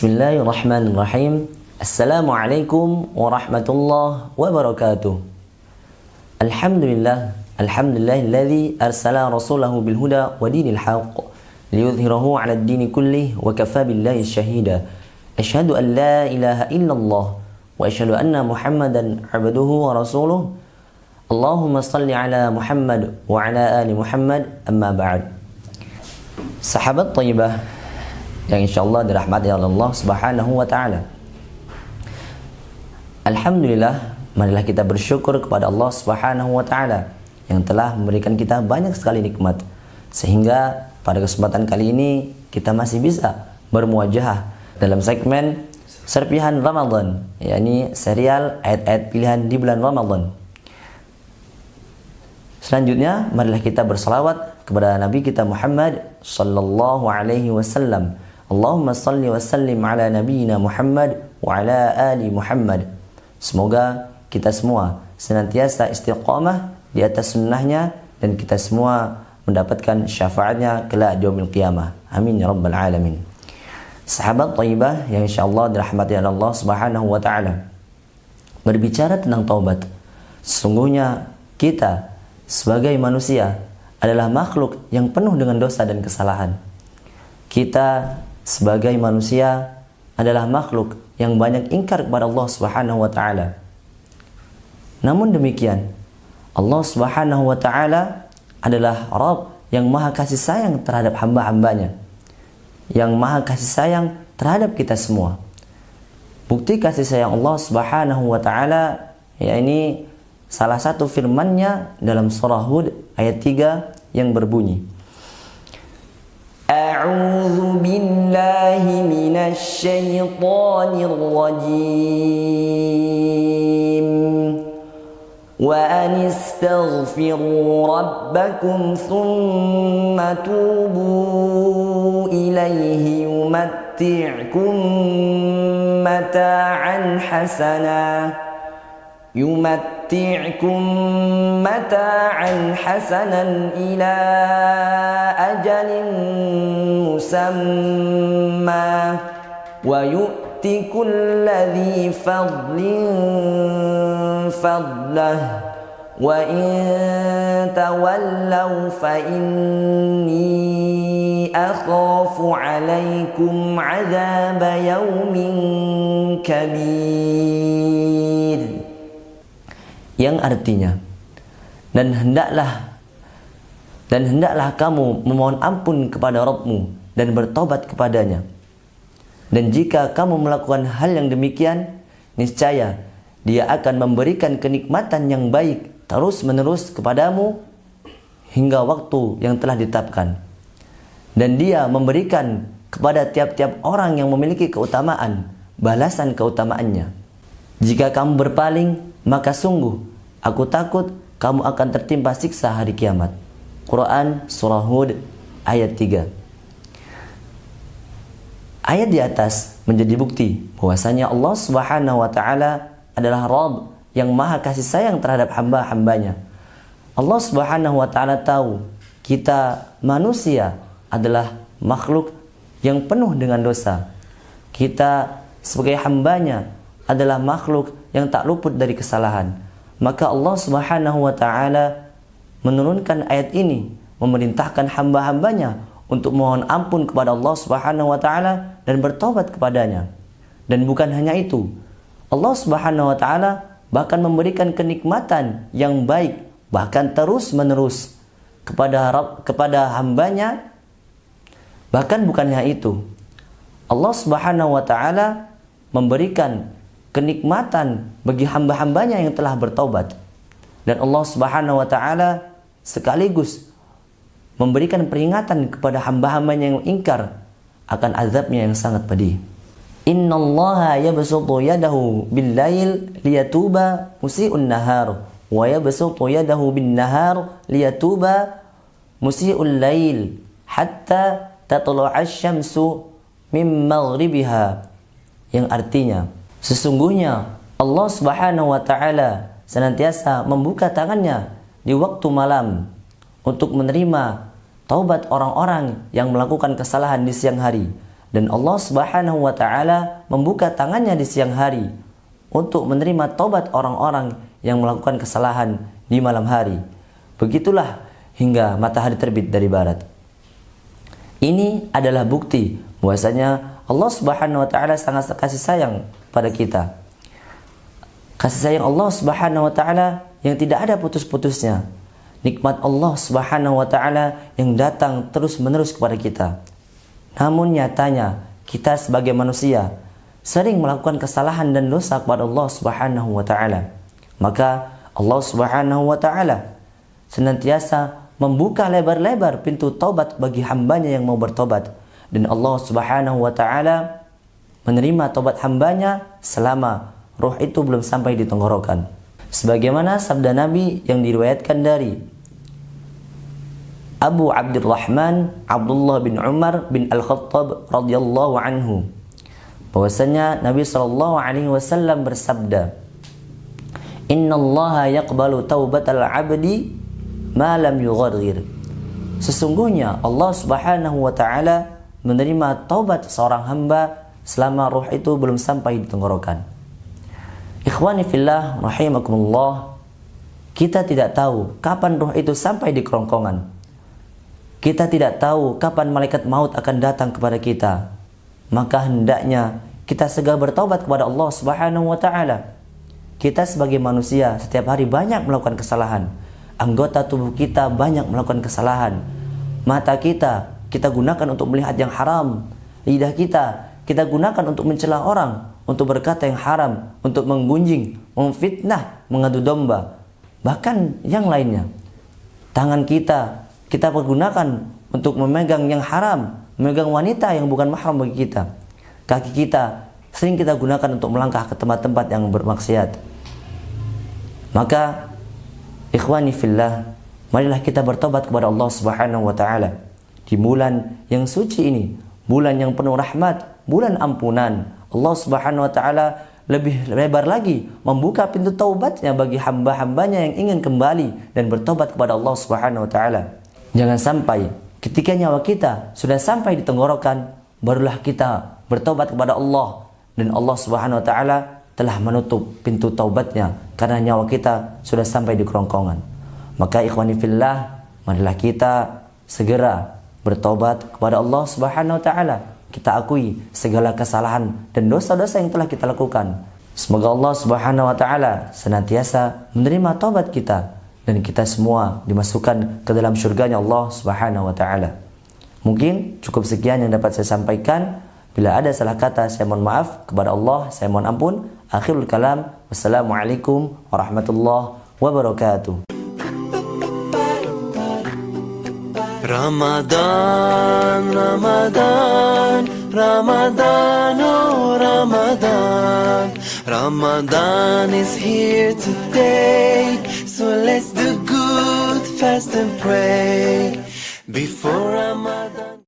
Bismillahirrahmanirrahim. Assalamualaikum warahmatullahi wabarakatuh. Alhamdulillahilladzi arsala rasulahu bil huda wa dinil haqq liyudhhirahu 'ala ad-dini kullih wa kafa billahi shahida. Asyhadu an la ilaha illallah wa asyhadu anna Muhammadan 'abduhu wa rasuluh. Allahumma shalli 'ala Muhammad wa 'ala ali Muhammad, amma ba'd. Sahabat thayyibah yang insyaallah dirahmati oleh Allah Subhanahu wa taala. Alhamdulillah, marilah kita bersyukur kepada Allah Subhanahu wa taala yang telah memberikan kita banyak sekali nikmat, sehingga pada kesempatan kali ini kita masih bisa bermuajahah dalam segmen Serpihan Ramadan, yakni serial ayat-ayat pilihan di bulan Ramadan. Selanjutnya, marilah kita bersalawat kepada Nabi kita Muhammad sallallahu alaihi wasallam. Allahumma salli wa sallim ala nabiyyina Muhammad wa ala ali Muhammad. Semoga kita semua senantiasa istiqamah di atas sunnahnya dan kita semua mendapatkan syafaatnya kelak di yaumil qiyamah. Amin ya rabbal alamin. Sahabat thayyibah yang insyaallah dirahmati oleh Allah Subhanahu wa taala. Berbicara tentang taubat, sesungguhnya kita sebagai manusia adalah makhluk yang penuh dengan dosa dan kesalahan. Kita sebagai manusia adalah makhluk yang banyak ingkar kepada Allah Subhanahu wa taala. Namun demikian, Allah Subhanahu wa taala adalah Rabb yang maha kasih sayang terhadap hamba-hambanya, yang maha kasih sayang terhadap kita semua. Bukti kasih sayang Allah Subhanahu wa taala yakni salah satu firman-Nya dalam surah Hud ayat 3 yang berbunyi, A'udzu billahi minasy syaithanir rajim. Wa anistaghfiru rabbakum thumma tubu ilaihi yumatti'kum mata'an hasana hasanan ila ajalin musamma wa yu'ti kulli fadlin fadlah wa in tawallaw fa inni akhafu alaikum 'adzaba yaumin kabir. Yang artinya, dan hendaklah kamu memohon ampun kepada Rabbmu dan bertobat kepadanya. Dan jika kamu melakukan hal yang demikian, niscaya Dia akan memberikan kenikmatan yang baik terus menerus kepadamu hingga waktu yang telah ditetapkan. Dan Dia memberikan kepada tiap-tiap orang yang memiliki keutamaan balasan keutamaannya. Jika kamu berpaling, maka sungguh aku takut kamu akan tertimpa siksa hari kiamat. Quran surah Hud ayat 3. Ayat di atas menjadi bukti bahwasanya Allah Subhanahu wa taala adalah Rabb yang maha kasih sayang terhadap hamba-hambanya. Allah Subhanahu wa taala tahu kita manusia adalah makhluk yang penuh dengan dosa. Kita sebagai hambanya adalah makhluk yang tak luput dari kesalahan. Maka Allah Subhanahu wa taala menurunkan ayat ini, memerintahkan hamba-hambanya untuk mohon ampun kepada Allah Subhanahu wa taala dan bertobat kepadanya. Dan bukan hanya itu, Allah Subhanahu wa taala bahkan memberikan kenikmatan yang baik, bahkan terus-menerus kepada hambanya. Bahkan bukan hanya itu, Allah Subhanahu wa taala memberikan kenikmatan bagi hamba-hambanya yang telah bertaubat. Dan Allah Subhanahu wa taala sekaligus memberikan peringatan kepada hamba-hambanya yang ingkar akan azabnya yang sangat pedih. Innallaha yabsutu yadahu bil-lail liyatuba musii'un nahar wa yabsutu yadahu bin-nahar liyatuba musii'ul lail hatta tatlu'a asy-syamsu min maghribiha, yang artinya sesungguhnya Allah Subhanahu wa taala senantiasa membuka tangannya di waktu malam untuk menerima taubat orang-orang yang melakukan kesalahan di siang hari, dan Allah Subhanahu wa taala membuka tangannya di siang hari untuk menerima taubat orang-orang yang melakukan kesalahan di malam hari. Begitulah hingga matahari terbit dari barat. Ini adalah bukti bahwasanya Allah Subhanahu wa taala sangat kasih sayang pada kita. Kasih sayang Allah Subhanahu wa taala yang tidak ada putus-putusnya. Nikmat Allah Subhanahu wa taala yang datang terus-menerus kepada kita. Namun nyatanya kita sebagai manusia sering melakukan kesalahan dan dosa kepada Allah Subhanahu wa taala. Maka Allah Subhanahu wa taala senantiasa membuka lebar-lebar pintu taubat bagi hambanya yang mau bertobat, dan Allah Subhanahu wa taala menerima taubat hambanya selama roh itu belum sampai di tenggorokan. Sebagaimana sabda Nabi yang diriwayatkan dari Abu Abdurrahman Abdullah bin Umar bin Al-Khattab radhiyallahu anhu, bahwasanya Nabi SAW bersabda, Innallaha yaqbalu taubatal abdi ma lam yughargir. Sesungguhnya Allah Subhanahu wa taala menerima taubat seorang hamba selama roh itu belum sampai di tenggorokan. Ikhwani fillah rahimakumullah, kita tidak tahu kapan roh itu sampai di kerongkongan. Kita tidak tahu kapan malaikat maut akan datang kepada kita. Maka hendaknya kita segera bertaubat kepada Allah Subhanahu wa taala. Kita sebagai manusia setiap hari banyak melakukan kesalahan. Anggota tubuh kita banyak melakukan kesalahan. Mata kita gunakan untuk melihat yang haram. Lidah kita gunakan untuk mencela orang, untuk berkata yang haram, untuk menggunjing, memfitnah, mengadu domba, bahkan yang lainnya. Tangan kita pergunakan untuk memegang yang haram, memegang wanita yang bukan mahram bagi kita. Kaki kita sering kita gunakan untuk melangkah ke tempat-tempat yang bermaksiat. Maka ikhwani fillah, marilah kita bertobat kepada Allah Subhanahu wa taala di bulan yang suci ini, bulan yang penuh rahmat, bulan ampunan. Allah Subhanahu wa taala lebih lebar lagi membuka pintu taubatnya bagi hamba-hambanya yang ingin kembali dan bertobat kepada Allah Subhanahu wa taala. Jangan sampai ketika nyawa kita sudah sampai di tenggorokan barulah kita bertobat kepada Allah, dan Allah Subhanahu wa taala telah menutup pintu taubatnya karena nyawa kita sudah sampai di kerongkongan. Maka ikhwani fillah, marilah kita segera bertobat kepada Allah Subhanahu wa taala. Kita akui segala kesalahan dan dosa-dosa yang telah kita lakukan. Semoga Allah Subhanahu wa taala senantiasa menerima taubat kita dan kita semua dimasukkan ke dalam syurganya Allah Subhanahu wa taala. Mungkin cukup sekian yang dapat saya sampaikan. Bila ada salah kata, saya mohon maaf. Kepada Allah saya mohon ampun. Akhirul kalam. Wassalamualaikum warahmatullahi wabarakatuh. Ramadan, Ramadan, Ramadan, oh Ramadan. Ramadan is here today, so let's do good, fast and pray before Ramadan.